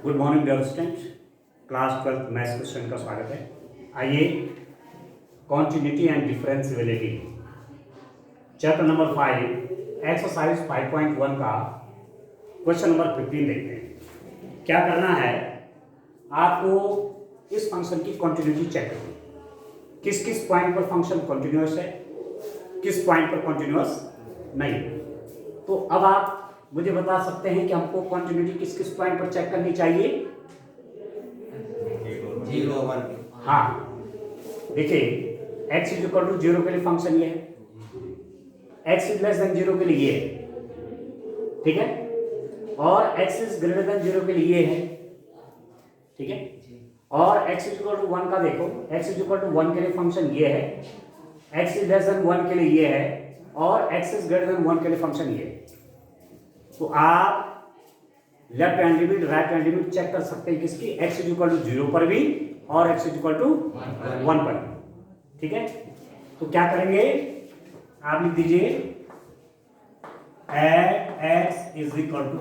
Good morning dear student, class 12 maths question का स्वागत है। आइए continuity and differentiability chapter number 5 exercise 5.1 का क्वेश्चन नंबर 15 देखते हैं। क्या करना है, आपको इस फंक्शन की कॉन्टिन्यूटी चेक करनी है। किस किस पॉइंट पर फंक्शन कॉन्टिन्यूअस है, किस पॉइंट पर कॉन्टिन्यूअस नहीं है। तो अब आप मुझे बता सकते हैं कि हमको कॉन्टिन्यूटी किस किस पॉइंट पर चेक करनी चाहिए। 0, 1। हाँ, देखिए x इज इक्वल टू 0 के लिए फंक्शन ये है, x इज लेस देन 0 के लिए ये है, ठीक है, और x इज ग्रेटर देन 0 के लिए ये है, ठीक है, और x इज इक्वल टू 1 का देखो, x इज इक्वल टू 1 के लिए फंक्शन ये है, x इज लेस देन 1 के लिए ये है, और x इज ग्रेटर देन 1 के लिए फंक्शन ये है। तो आप left hand limit right hand limit check कर सकते हैं किसकी, x इज इक्वल टू 0 पर भी और x इज इक्वल टू 1 पर, ठीक है। तो क्या करेंगे, आप लिख दीजिए at x is equal to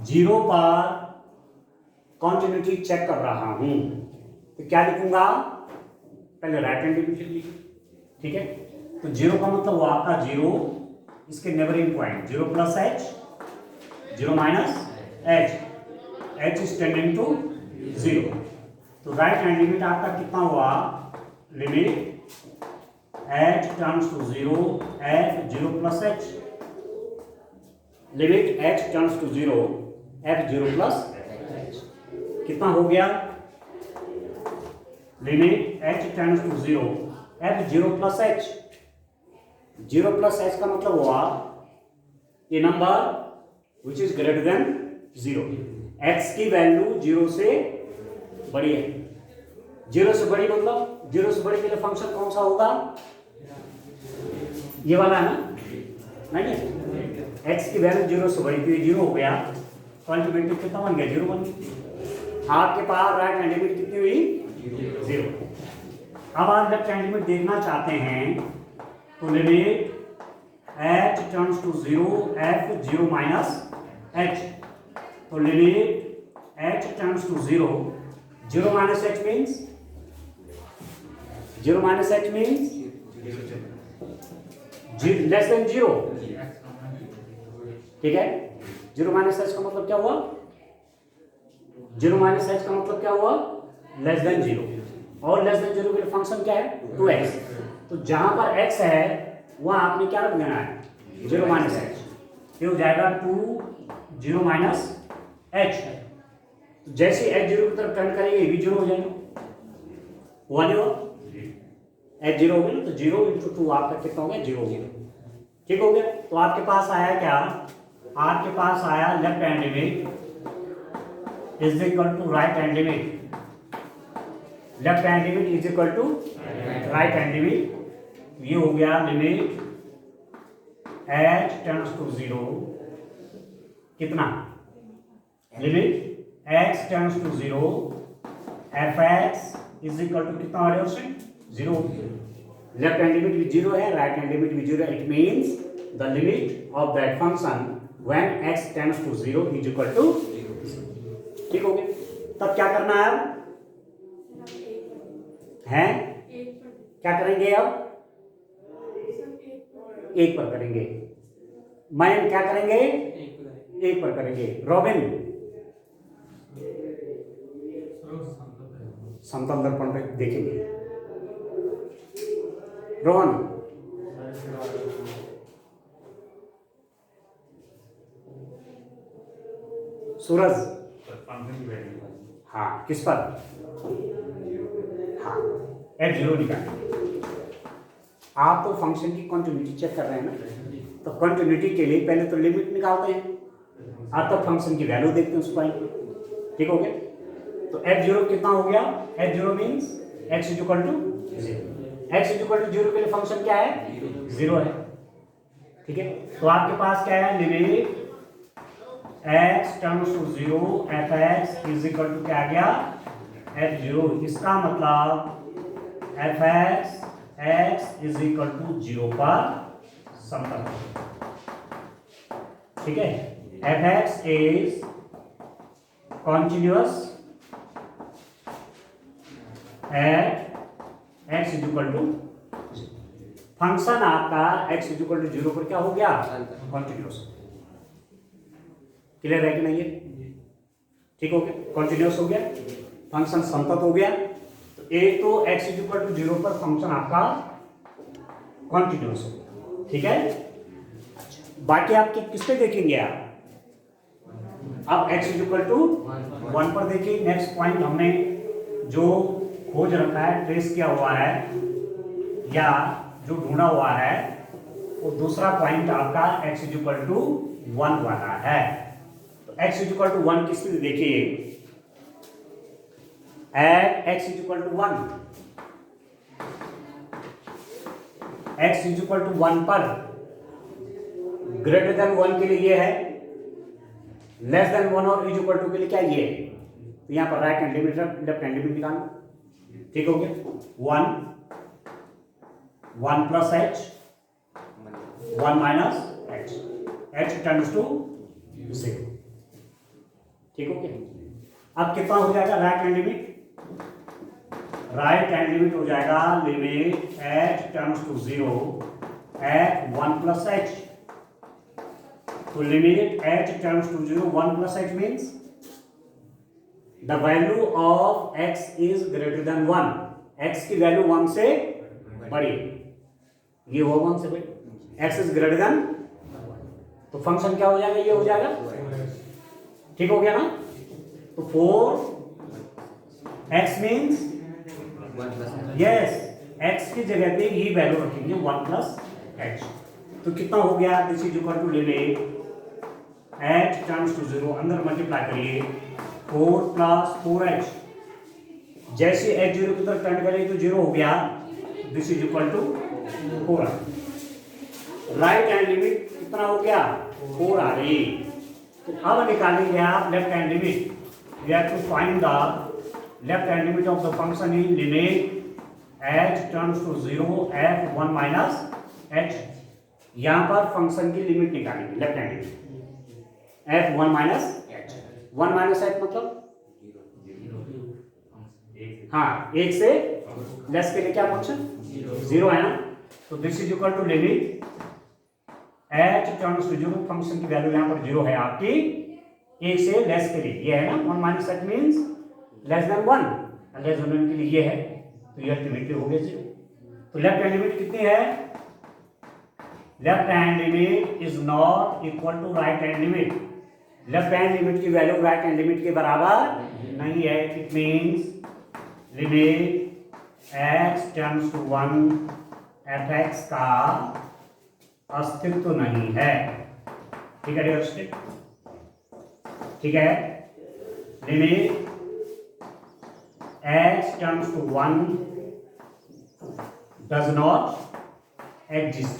0 पर कॉन्टिन्यूटी चेक कर रहा हूं, तो क्या लिखूंगा, पहले राइट हैंड लिमिट लिख लीजिए, ठीक है। तो 0 का मतलब वो आपका 0, इसके neighbouring point 0 plus h, 0 minus h is tending to 0। तो राइट हैंड लिमिट आपका कितना हुआ, limit h turns to 0 f 0 plus h, limit h turns to 0 f 0 plus h कितना हो गया, limit h turns to 0 f 0 plus h। 0 plus h का मतलब हुआ ये number which is greater than 0, x की वैल्यू 0 से बड़ी है। 0 से बड़ी मतलब 0 से बड़ी के लिए फंक्शन कौन सा होगा, ये वाला है ना, नहीं है, x की वैल्यू 0 से बड़ी थी, 0 हो गया, तो अल्टीमेटली कितना बन गया, 0 बन गया। आपके पास राइट हैंड लिमिट कितनी हुई, 0। अब आप लेफ्ट हैंड लिमिट देखना चाहते हैं, तो limit h turns to 0 f 0 minus h, तो limit h turns to 0 0 minus h means 0 minus h means less than 0, ठीक है। 0 माइनस h का मतलब क्या हुआ, 0 माइनस h का मतलब क्या हुआ, लेस देन 0, और लेस देन 0 के लिए फंक्शन क्या है, 2x। तो जहां पर x है वहां आपने क्या रख देना है, 0 माइनस h, ये हो जाएगा 2 0 माइनस h। तो जैसे h 0 की तरफ टर्न करेंगे ये भी 0 हो जाएगा, हुआ नहीं हुआ, h 0 हो गया, तो 0 इंटू 2 आपका कितना हो गया, 0 हो गया, ठीक हो गया। तो आपके पास आया क्या, आपके पास आया left hand limit is equal to right hand limit, left hand limit is equal to right hand limit. ये हो गया लिमिट h टेंड्स टू 0 कितना, limit x tends to 0 fx is equal to कितना आ रहा है, 0। लेफ्ट हैंड लिमिट भी 0 है, राइट हैंड लिमिट भी 0 है, it means the limit of that function when x tends to 0 is equal to 0, ठीक हो गया। तब क्या करना है, हैं क्या करेंगे, अब 1 पर करेंगे, मैम क्या करेंगे, 1 पर करेंगे, रॉबिन समतल दर्पण पे देखेंगे, रोहन सूरज, हाँ किस पर, हाँ f0 निकालेंगे। आप तो फंक्शन की कॉन्टिन्यूटी चेक कर रहे हैं ना, तो कॉन्टिन्यूटी के लिए पहले तो लिमिट निकालते हैं और तब फंक्शन की वैल्यू देखते हैं उस पॉइंट पर, ठीक हो गया। तो f0 कितना हो गया, f0 means x is equal to 0, x is equal to 0 के लिए फंक्शन क्या है, 0 है, ठीक है। तो आपके पास क्या है, limit x turns to 0 fx is equal to क्या आ गया, f0। इसका मतलब fx x is equal to 0 पर समतल, ठीक है। fx is continuous at x is equal to, function आपका एक्स इज इक्वल टू 0 पर क्या हो गया, कॉन्टिन्यूअस। क्लियर है कि नहीं है? ठीक हो गया, कॉन्टिन्यूअस हो गया, फंक्शन संतत हो गया। तो एक तो एक्स इज इक्वल टू 0 पर फंक्शन आपका कॉन्टिन्यूअस हो गया, ठीक है। बाकी आप किस पे देखेंगे आप, अब x इज इक्वल टू 1 पर देखिए। नेक्स्ट पॉइंट हमने जो खोज रखा है, ट्रेस किया हुआ है या जो ढूंढा हुआ है, वो दूसरा पॉइंट आपका x इज इक्वल टू 1 वाला है। तो x इज इक्वल टू 1 किस पे देखिए, at x is equal to 1, x is equal to 1 पर ग्रेटर देन 1 के लिए ये है, लेस देन 1 और इज इक्वल टू के लिए क्या ये है। तो यहां पर right hand limit, left hand limit निकालना, ठीक हो गया। 1 plus h, 1 minus h, h turns to 0, ठीक हो गया। अब कितना हो जाएगा right hand limit, right hand limit हो जाएगा limit h turns to 0 at 1 plus h। तो limit h turns to 0, 1 plus h means the value of x is greater than 1, x की वैल्यू 1 से बड़ी, ये हो 1 से बड़ी, x is greater than, तो फंक्शन क्या हो जाएगा, ये हो जाएगा, ठीक हो गया ना। तो 4x means yes, x की जगह पे ये वैल्यू रखेंगे 1 plus h। तो कितना हो गया, this is equal to limit h turns to 0, अंदर मल्टीप्लाई करिए 4 प्लस 4h, जैसे h 0 की तरफ टर्न करेंगे तो 0 हो गया, this is equal to 4। Right hand limit कितना हो गया, 4 आ गई। तो अब निकालेंगे आप left hand limit, we have to find the left hand limit of the function in limit h turns to 0 f 1 minus h। यहां पर फंक्शन की लिमिट निकालेंगे left hand limit f 1 minus h, 1 minus h मतलब हाँ 1 से less के लिए क्या फंक्शन 0 है ना। तो this is equal to limit h turns to 0, function की वैल्यू यहां पर 0 है आपकी, 1 से लेस के लिए ये है ना, 1 minus h means less than 1, less than 1 के लिए ये है, तो ये अल्टीमेटली हो गया 0। तो लेफ्ट हैंड लिमिट कितनी है, left hand limit is not equal to right hand limit, left hand limit की वैल्यू राइट हैंड लिमिट के बराबर नहीं है। It means limit x turns to 1 fx का अस्तित्व नहीं है, ठीक है डियर, ठीक है। Limit x turns to 1 does not exist,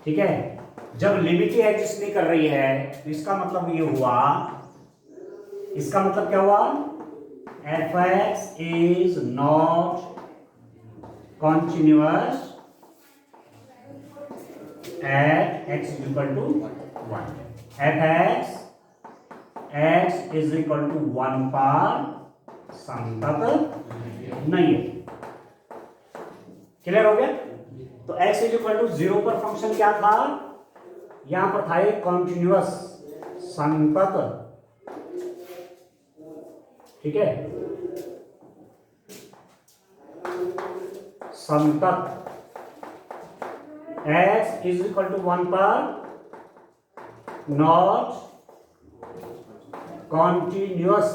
ठीक है। जब लिमिट ही एग्जिस्ट नहीं कर रही है तो इसका मतलब ये हुआ, इसका मतलब क्या हुआ, fx is not continuous at x is equal to 1, fx x is equal to 1 पर संतत नहीं है। क्लियर हो गया। तो x इज इक्वल टू 0 पर फंक्शन क्या था, यहां पर था एक कॉन्टिन्यूअस संतत, ठीक है, संतत x इज इक्वल टू 1 पर नॉट कॉन्टिन्यूअस,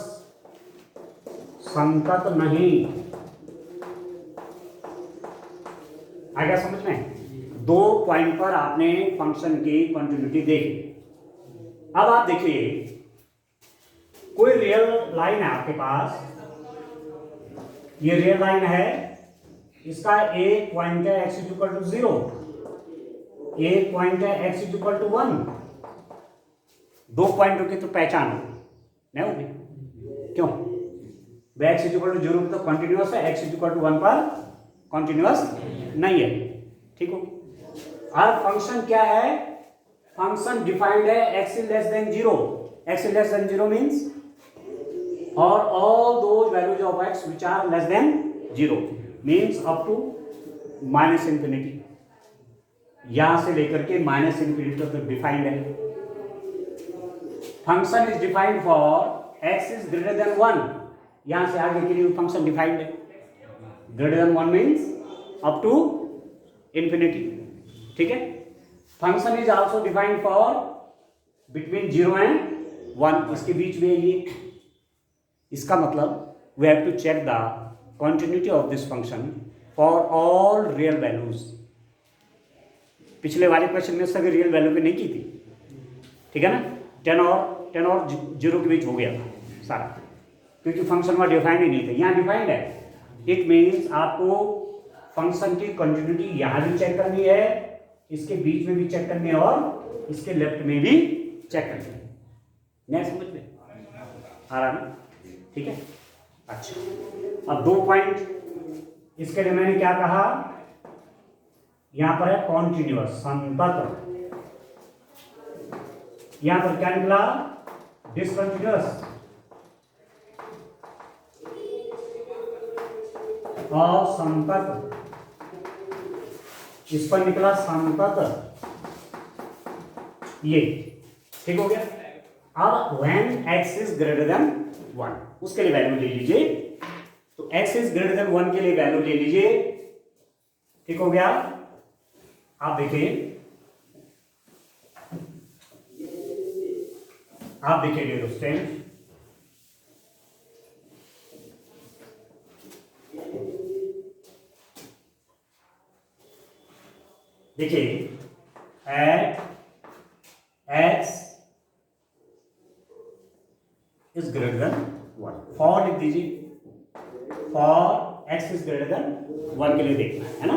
संतत नहीं। आ गया समझ में। 2 पॉइंट पर आपने फंक्शन की कंटिन्यूटी देखी। अब आप देखिए कोई रियल लाइन है आपके पास, ये रियल लाइन है, इसका एक पॉइंट है x इज इक्वल टू 0, एक पॉइंट है x इज इक्वल टू 1। 2 पॉइंटों की तो पहचान नहीं होगी, क्यों, x इज इक्वल टू 0 तो कंटिन्यूअस है, x इज इक्वल टू 1 पर कंटिन्यूअस नहीं है, ठीक हो। और फंक्शन क्या है, फंक्शन डिफाइंड है x less than 0, x less than 0 means और all those values of X which are less than 0 means up to minus infinity, यहां से लेकर के माइनस इंफिनिटी तक डिफाइंड है। Function is defined for X is greater than 1, यहां से आगे के लिए फंक्शन डिफाइंड है। Greater than 1 means up to infinity, ठीक है। Function is also defined for between 0 and 1, इसके बीच में ये, इसका मतलब we have to check the continuity of this function for all real values। पिछले वाले क्वेश्चन में सभी रियल वैल्यू पे नहीं की थी, ठीक है ना। 10 और 0 के बीच हो गया था सारा, क्योंकि फंक्शन वहाँ डिफाइंड ही नहीं था, यहाँ डिफाइंड है। इट मीन्स आपको फंक्शन की कंटिन्यूटी यहाँ भी चेक करनी है, इसके बीच में भी चेक करनी है और इसके लेफ्ट में भी चेक करनी है। नहीं समझ में आ रहा ना, ठीक है। अच्छा, अब 2 पॉइंट इसके लिए मैंने क्या कहा, यहां पर है कॉन्टिन्यूअस संतत, यहां पर क्या निकला डिसकंटिन्यूअस और संतत, इस पर निकला संतत, ये ठीक हो गया। अब when x is greater than 1 उसके लिए वैल्यू ले लीजिए, तो x is greater than 1 के लिए वैल्यू ले लीजिए, ठीक हो गया। आप देखिए डियर स्टूडेंट, देखिए at x is greater than 1, for लिख दीजिए, for x is greater than 1 के लिए देखना है ना।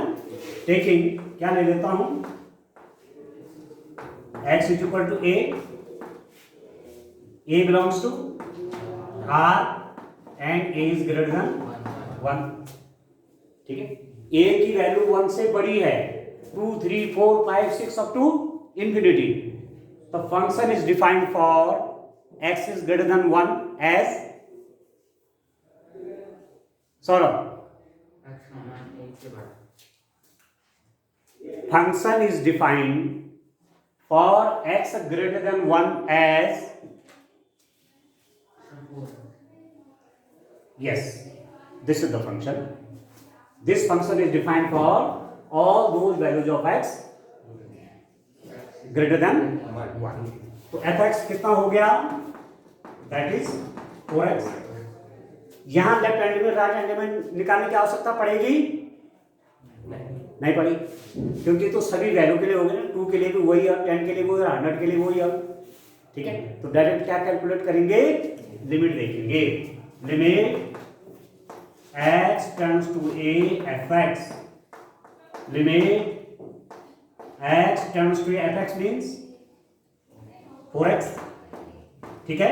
टेकिंग क्या ले लेता हूं, x is equal to a belongs to r and a is greater than 1, ठीक है। a की वैल्यू 1 से बड़ी है, 2 3 4 5 6 up to infinity. The function is defined for x is greater than 1 as function is defined for x greater than 1 as, yes, this is the function. This function is defined for all those values of x greater than 1. तो fx कितना हो गया, that is 4x। यहां left hand में right hand में निकालने की आवश्यकता पड़ेगी नहीं पड़ेगी, क्योंकि तो सभी वैल्यू के लिए होंगे ना, 2 के लिए भी वही है, 10 के लिए वही है, 100 के लिए वही है, ठीक है। तो डायरेक्ट क्या कैलकुलेट करेंगे, लिमिट देखेंगे, limit x tends to a fx, limit x tends to fx means 4x, ठीक है।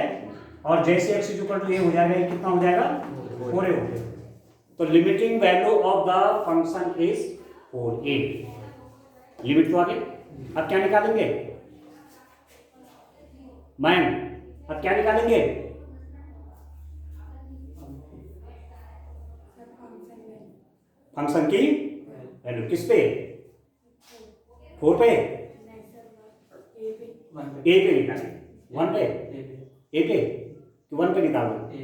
और जैसे x इक्वल टू a हो जाएगा, ये कितना हो जाएगा 4a हो गया। तो limiting value of the function is 4a, limit तो आगे। अब क्या निकालेंगे मैम, अब क्या निकालेंगे, फंक्शन की वैल्यू किस पे, 4 पे, ए पे निकालेंगे, 1 पे, ए पे कि 1 पे निकालोगे,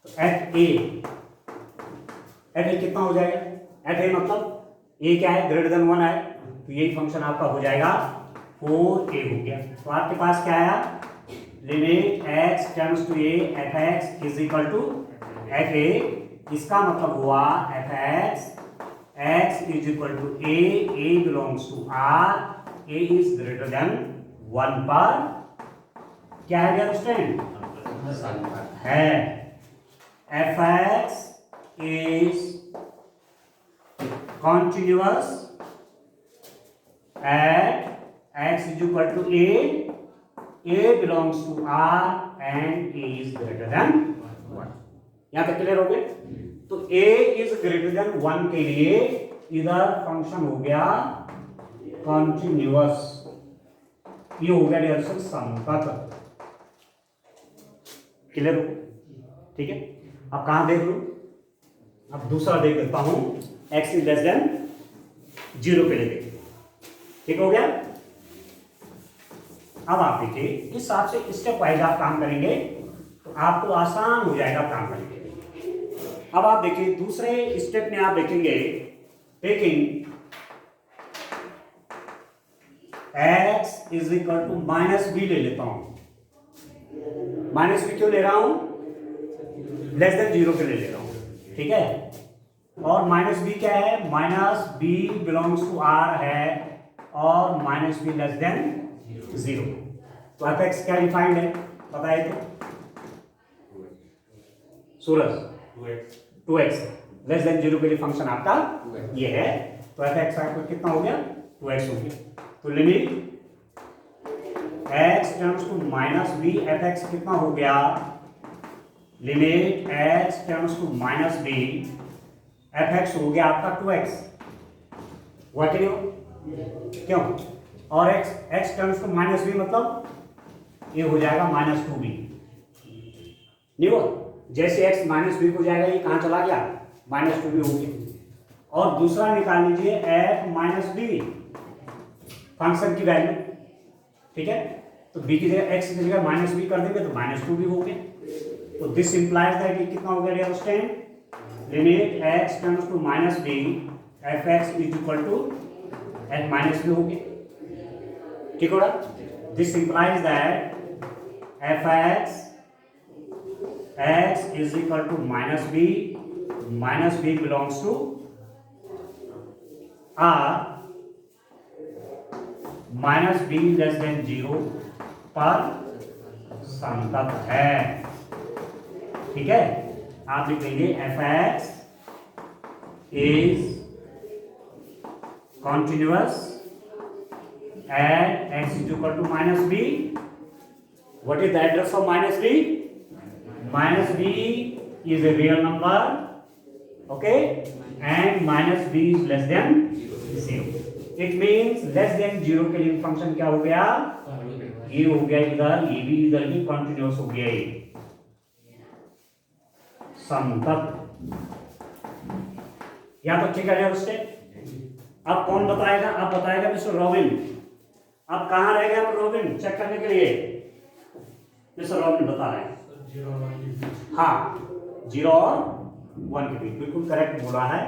तो एफ ए कितना हो जाएगा, एफ ए मतलब ए क्या है, ग्रेटर देन 1 है, तो यही फंक्शन आपका हो जाएगा 4a हो गया। तो आपके पास क्या आया, limit x tends to a fx is equal to fa, इसका मतलब हुआ fx x is equal to a belongs to r, a is greater than 1 पर क्या है डियर स्टूडेंट, है fx is continuous at x is equal to a belongs to r and a is greater than 1। यहां तक clear हो गए। तो a is greater than 1 के लिए इधर फंक्शन हो गया कंटिन्यूअस, ये हो गया डियर संतत। क्लियर हो? ठीक है, अब कहाँ देख लूँ, अब दूसरा देख लेता हूँ, x इज लेस देन 0 के लिए देखिए। ठीक हो गया? अब आप देखिए इस हिसाब से स्टेप वाइज आप काम करेंगे तो आपको आसान हो जाएगा काम करने के लिए। अब आप देखिए दूसरे स्टेप में आप देखेंगे, taking x is equal to minus b ले लेता हूं। माइनस बी क्यों ले रहा हूं? लेस देन 0 के लिए ले रहा हूं। ठीक है, और माइनस बी क्या है? Minus b belongs to R है और माइनस बी लेस देन 0। तो एफ एक्स क्या डिफाइंड है बताइए तो सूरज? 2x लेस देन 0 के लिए फंक्शन आपका ये है, तो एफ एक्स आपको कितना हो गया? 2x हो गया। तो limit x tends to minus b, f x कितना हो गया? Limit x tends to minus b, f x हो गया आपका 2x। हुआ कि नहीं हो? क्यों? और x tends to minus b मतलब ये हो जाएगा माइनस 2b। नहीं हुआ? जैसे x माइनस बी हो जाएगा, ये कहां चला गया? माइनस 2b हो गया। और दूसरा निकाल लीजिए f माइनस बी, फंक्शन की वैल्यू। ठीक है, तो b की जगह x की जगह माइनस बी कर देंगे तो माइनस 2b हो गया। तो दिस इंप्लाइज दैट ये कितना हो गया dear student? Limit x tends to minus b, f x is equal to f minus b हो गया। ठीक हो रहा? This implies that f x x is equal to minus b belongs to r minus b less than 0 पर संतत है। ठीक है, आप लिखेंगे f x is continuous at x is equal to minus b. What is the address of minus b? Minus b is a real number, okay, and minus b is less than 0. It means less than 0 के लिए function क्या हो गया? ये हो गया इधर, ये भी इधर ही कंटिन्यूअस हो गया, ये संतत। या तो ठीक है उससे। अब कौन बताएगा? अब बताएगा मिस्टर रॉबिन। अब कहाँ रह गया रॉबिन चेक करने के लिए? मिस्टर रॉबिन बता रहे हैं। हाँ, 0 और 1 के बीच, बिल्कुल करेक्ट बोला है।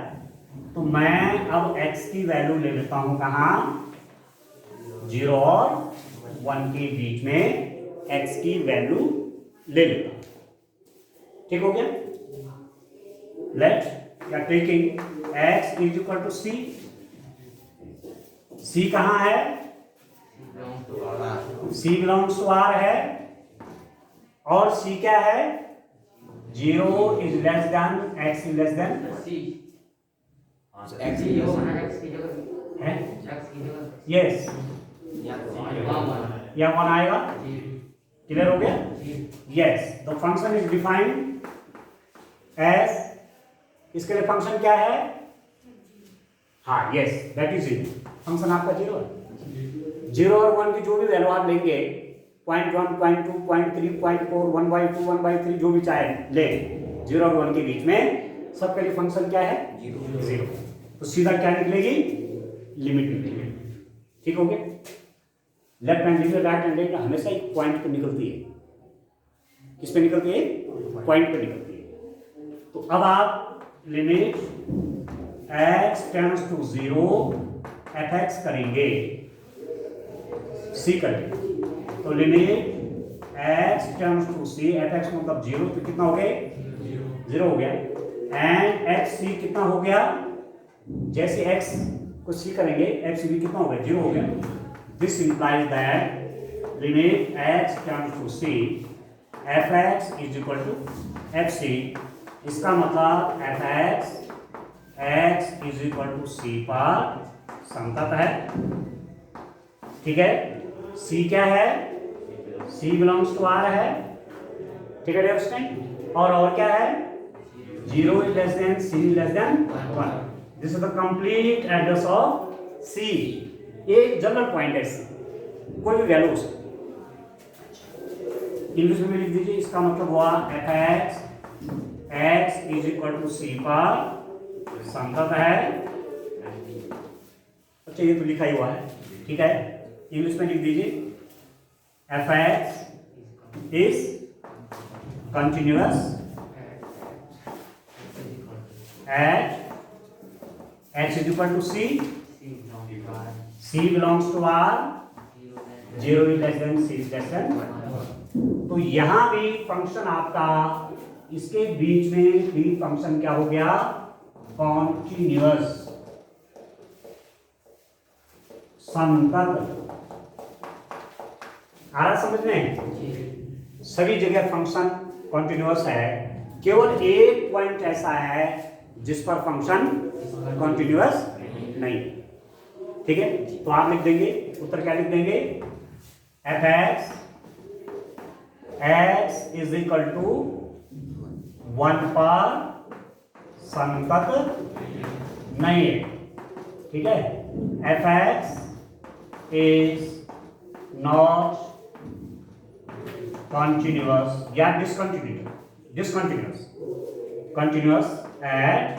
तो मैं अब x की वैल्यू ले लेता हूं कहां? 0 और 1 के बीच में x की वैल्यू ले लेता हूं। ठीक हो गया? लेट या taking x is equal to c। c कहां है? c बिलोंग्स टू r है, और c क्या है? 0 is less than x is less than x की है, यस, या 1 आएगा। क्लियर हो गया? Yes, the function is defined as, इसके लिए फंक्शन क्या है? हाँ, yes, that is it. Function आपका 0 है। 0 और 1 की जो भी वैल्यू आप लेंगे, 0.1, 0.2, 0.3, 0.4, 1/2, 1/3 जो भी चाहे ले, 0 और 1 के बीच में सबके लिए फंक्शन क्या है? 0। तो सीधा क्या निकलेगी? लिमिट निकलेगी। ठीक हो गया? Left hand limit, right hand limit हमेशा एक पॉइंट पे निकलती है। किस पे निकलती है? पॉइंट पे निकलती है। तो अब आप limit x tends to 0 f x करेंगे, सी करेंगे। तो limit x tends to c, f x मतलब 0, तो कितना हो गया? 0 हो गया। एंड एफ सी कितना हो गया? जैसे x को c करेंगे, एफ सी भी कितना हो गया? 0 हो गया। This implies that limit x tends to c, f x is equal to f c. इसका मतलब f x is equal to c पर संतत है। ठीक है? c क्या है? c बिलोंग्स टू r है। ठीक है डियर? और क्या है? 0 is less than, c is less than 1. This is the complete address of c. ये जनरल पॉइंट है, कोई भी वैल्यू हो सकती है। इंग्लिश में लिख दीजिए, इसका मतलब हुआ F x is equal to C पर संतत है। अच्छा ये तो लिखा ही हुआ है, ठीक है। इंग्लिश में लिख दीजिए F x is continuous at x is equal to c, c belongs to r, 0 is less than c is less than 1। तो यहां भी फंक्शन आपका इसके बीच में भी फंक्शन क्या हो गया, कॉन्टिन्यूअस संतत। आ रहा समझ में? सभी जगह फंक्शन कॉन्टिन्यूअस है, केवल एक पॉइंट ऐसा है जिस पर फंक्शन कॉन्टिन्यूअस नहीं, ठीक है। तो आप लिख देंगे, उत्तर क्या लिख देंगे, F x is equal to 1 पर संतत नहीं है, ठीक है। F x is not continuous या discontinuous continuous at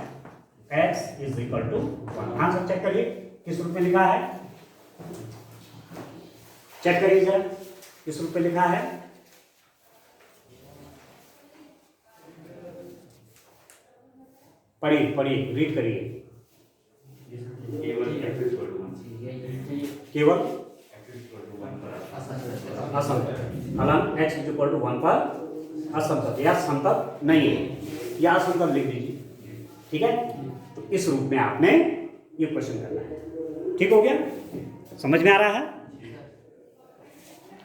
x is equal to 1। Answer check करिए किस रूप में लिखा है, चेक करिए जरा किस रूप में लिखा है। पढ़िए रीड करिए। केवल असंतत, फलन x इज इक्वल टू 1 पर असंतत या संतत नहीं है, या असंतत लिख दीजिए, ठीक है। तो इस रूप में आपने ये क्वेश्चन करना है, ठीक हो गया, समझ में आ रहा है।